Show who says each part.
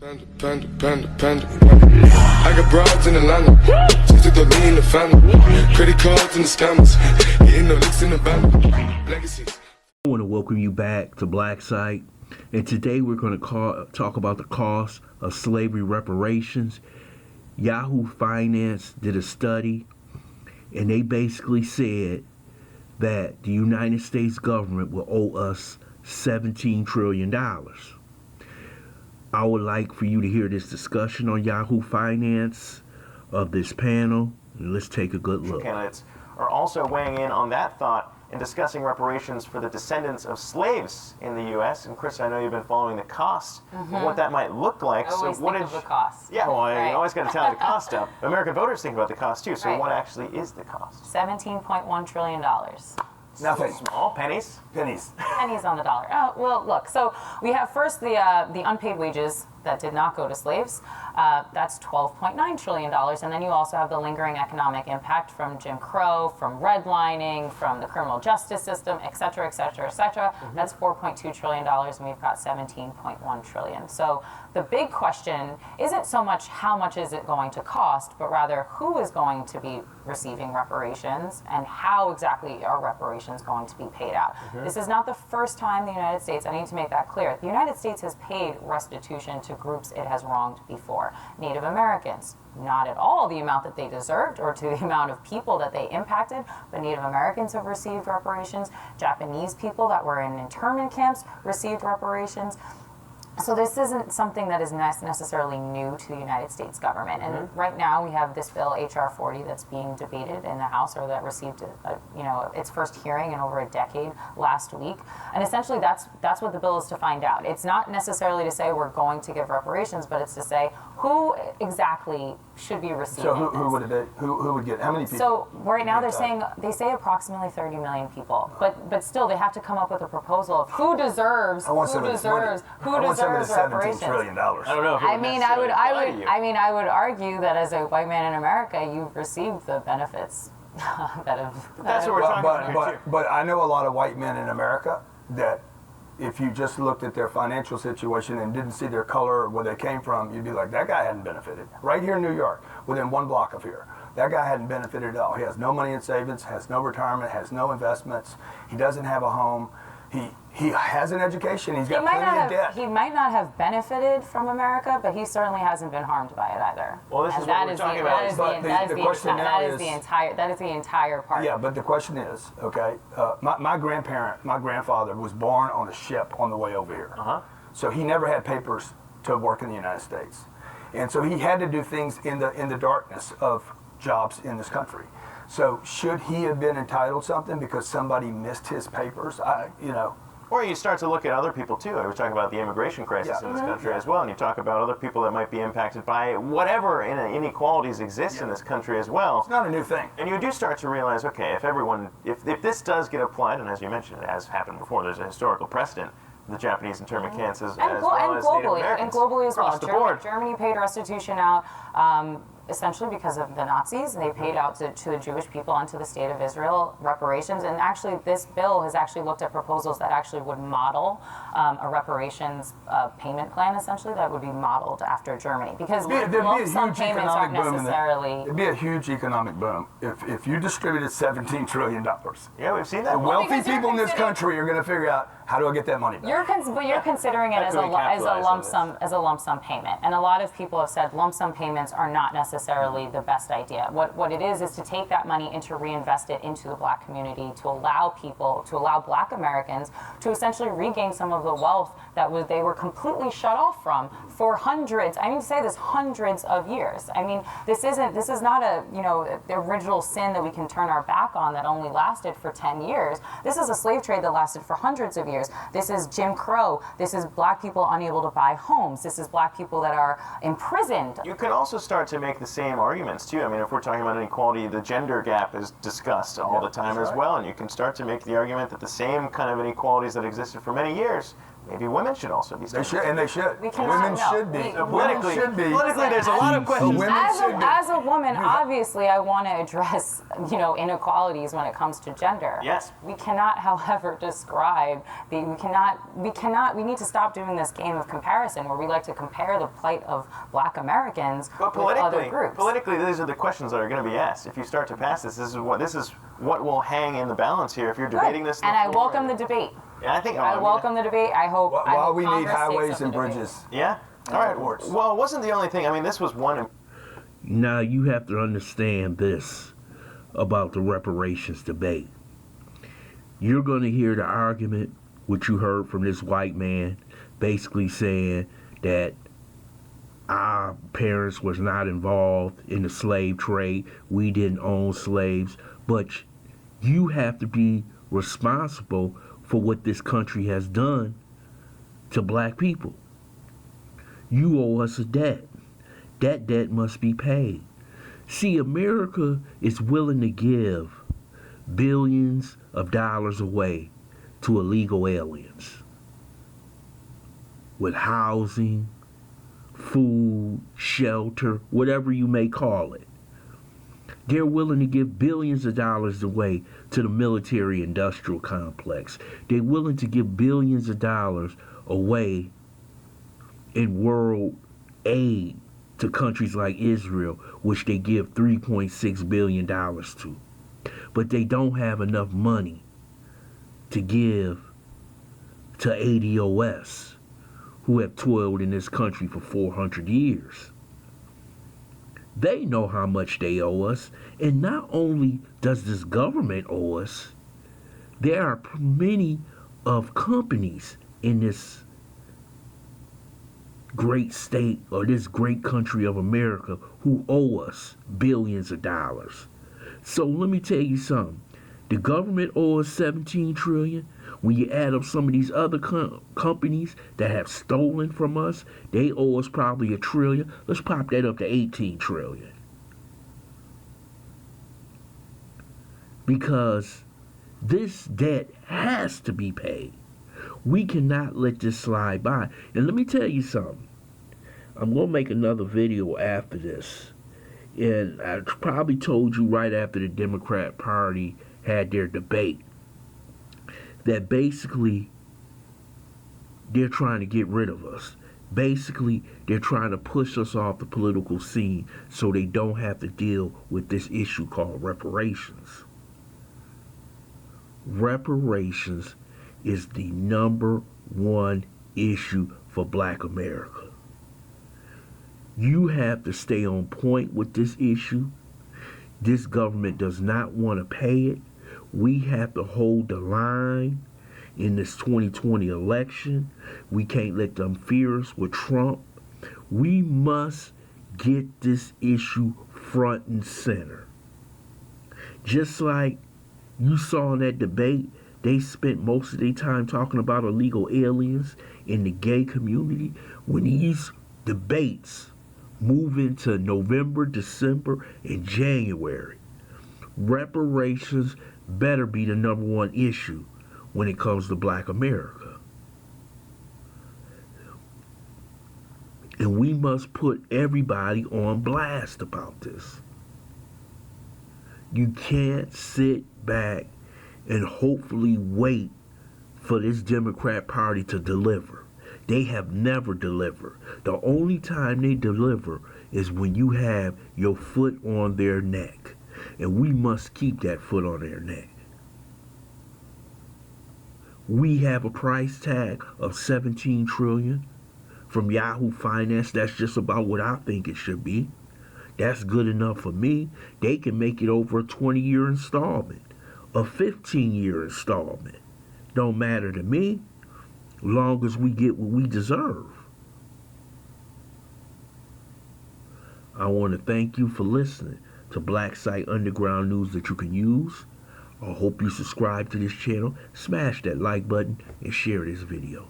Speaker 1: Panda. I got broads in Atlanta. Just took the lean in the family. Credit cards and the scammers. Hitting the licks in the band. Legacies.
Speaker 2: I want to welcome you back to Black Site, and today we're going to talk about the cost of slavery reparations. Yahoo Finance did a study, and they basically said that the United States government will owe us $17 trillion. I would like for you to hear this discussion on Yahoo Finance of this panel, and let's take a good look.
Speaker 3: Candidates are also weighing in on that thought and discussing reparations for the descendants of slaves in the U.S. And Chris, I know you've been following the cost of what that might look like.
Speaker 4: I always think of the cost.
Speaker 3: Yeah, well,
Speaker 4: right.
Speaker 3: You always got to tally the cost up. American voters think about the cost too. So
Speaker 4: Right.
Speaker 3: what actually is the cost?
Speaker 4: $17.1 trillion.
Speaker 3: Nothing. Small pennies.
Speaker 4: Pennies on the dollar. Oh, well, look, so we have first the unpaid wages that did not go to slaves. That's $12.9 trillion. And then you also have the lingering economic impact from Jim Crow, from redlining, from the criminal justice system, et cetera, et cetera, et cetera. That's $4.2 trillion, and we've got $17.1 trillion. So the big question isn't so much how much is it going to cost, but rather who is going to be receiving reparations and how exactly are reparations going to be paid out. This is not the first time the United States, I need to make that clear, the United States has paid restitution to groups it has wronged before. Native Americans, not at all the amount that they deserved or to the amount of people that they impacted, but Native Americans have received reparations. Japanese people that were in internment camps received reparations. So this isn't something that is necessarily new to the United States government. And right now we have this bill, H.R. 40, that's being debated in the House, or that received its first hearing in over a decade last week. And essentially that's what the bill is to find out. It's not necessarily to say we're going to give reparations, but it's to say who exactly should be receiving.
Speaker 5: So who would it be? Who would get? How many people?
Speaker 4: So right now they say approximately 30 million people, but still they have to come up with a proposal of who deserves reparations.
Speaker 5: $17 trillion.
Speaker 3: I don't know. If
Speaker 4: I would argue that as a white man in America, you've received the benefits
Speaker 3: That's what we're talking about here, too.
Speaker 5: But I know a lot of white men in America that if you just looked at their financial situation and didn't see their color or where they came from, you'd be like, that guy hadn't benefited. Right here in New York, within 1 block of here. That guy hadn't benefited at all. He has no money in savings, has no retirement, has no investments. He doesn't have a home. He has an education. He's got plenty of debt.
Speaker 4: He might not have benefited from America, but he certainly hasn't been harmed by it either.
Speaker 3: Well, this is what we're talking about.
Speaker 4: That is the entire part.
Speaker 5: Yeah, but the question is, okay, my grandfather was born on a ship on the way over here. So he never had papers to work in the United States. And so he had to do things in the darkness of jobs in this country. So should he have been entitled something because somebody missed his papers?
Speaker 3: Or you start to look at other people too. I was talking about the immigration crisis in this country as well, and you talk about other people that might be impacted by whatever inequalities exist in this country as well.
Speaker 5: It's not a new thing.
Speaker 3: And you do start to realize, okay, if this does get applied, and as you mentioned, it has happened before, there's a historical precedent. The Japanese internment camps as well as Native Americans.
Speaker 4: And globally as well.
Speaker 3: Across the board.
Speaker 4: Germany paid restitution out essentially because of the Nazis. They paid out to the Jewish people and to the state of Israel reparations. And actually this bill has actually looked at proposals that actually would model a reparations payment plan, essentially, that would be modeled after Germany. Because lump sum payments aren't necessarily...
Speaker 5: It'd be a huge economic boom if you distributed $17 trillion.
Speaker 3: Yeah, we've seen that.
Speaker 5: The wealthy people in this country are going to figure out, how do I get that money back?
Speaker 4: But you're considering it as a lump sum payment, and a lot of people have said lump sum payments are not necessarily the best idea. What it is to take that money and to reinvest it into the black community, to allow black Americans to essentially regain some of the wealth that they were completely shut off from for hundreds of years. I mean, this is not the original sin that we can turn our back on that only lasted for 10 years. This is a slave trade that lasted for hundreds of years. This is Jim Crow. This is black people unable to buy homes. This is black people that are imprisoned.
Speaker 3: You can also start to make the same arguments too. I mean, if we're talking about inequality, the gender gap is discussed all the time as well, and you can start to make the argument that the same kind of inequalities that existed for many years maybe women should also be
Speaker 5: They
Speaker 3: studying.
Speaker 5: should, and they should.
Speaker 4: We cannot,
Speaker 5: Women
Speaker 4: no.
Speaker 5: should be.
Speaker 3: Politically,
Speaker 5: Women should be.
Speaker 3: politically, there's a lot of questions.
Speaker 5: Women should be.
Speaker 4: As a woman, obviously, I want to address, inequalities when it comes to gender.
Speaker 3: Yes.
Speaker 4: We cannot, however, describe we need to stop doing this game of comparison where we like to compare the plight of Black Americans
Speaker 3: But
Speaker 4: with other groups.
Speaker 3: politically, these are the questions that are going to be asked. If you start to pass this, this is what will hang in the balance here. If you're debating this,
Speaker 4: And I welcome the debate.
Speaker 3: Yeah, I think
Speaker 4: I welcome the debate. I hope.
Speaker 5: While we need
Speaker 4: Congress takes
Speaker 5: highways
Speaker 4: up the
Speaker 5: and
Speaker 4: debate.
Speaker 5: bridges.
Speaker 3: Yeah. All right.
Speaker 5: Airports.
Speaker 3: Well, it wasn't the only thing. I mean, this was one.
Speaker 2: Now you have to understand this about the reparations debate. You're going to hear the argument, which you heard from this white man, basically saying that our parents was not involved in the slave trade. We didn't own slaves. But you have to be responsible for what this country has done to black people. You owe us a debt. That debt must be paid. See, America is willing to give billions of dollars away to illegal aliens with housing, food, shelter, whatever you may call it. They're willing to give billions of dollars away to the military industrial complex. They're willing to give billions of dollars away in world aid to countries like Israel, which they give $3.6 billion to. But they don't have enough money to give to ADOS, who have toiled in this country for 400 years. They know how much they owe us, and not only does this government owe us, there are many of companies in this great state or this great country of America who owe us billions of dollars. So let me tell you something. The government owes $17 trillion. When you add up some of these other companies that have stolen from us, they owe us probably $1 trillion. Let's pop that up to $18 trillion. Because this debt has to be paid. We cannot let this slide by. And let me tell you something. I'm going to make another video after this. And I probably told you right after the Democrat Party had their debate that basically they're trying to get rid of us. Basically, they're trying to push us off the political scene so they don't have to deal with this issue called reparations. Reparations is the #1 issue for Black America. You have to stay on point with this issue. This government does not want to pay it. We have to hold the line in this 2020 election. We can't let them fear us with Trump. We must get this issue front and center. Just like you saw in that debate, they spent most of their time talking about illegal aliens in the gay community. When these debates move into November, December, and January, reparations better be the #1 issue when it comes to Black America. And we must put everybody on blast about this. You can't sit back and hopefully wait for this Democrat Party to deliver. They have never delivered. The only time they deliver is when you have your foot on their neck. And we must keep that foot on their neck. We have a price tag of $17 trillion from Yahoo Finance. That's just about what I think it should be. That's good enough for me. They can make it over a 20-year installment, a 15-year installment. Don't matter to me, long as we get what we deserve. I want to thank you for listening to Black Site Underground News that you can use. I hope you subscribe to this channel, smash that like button, and share this video.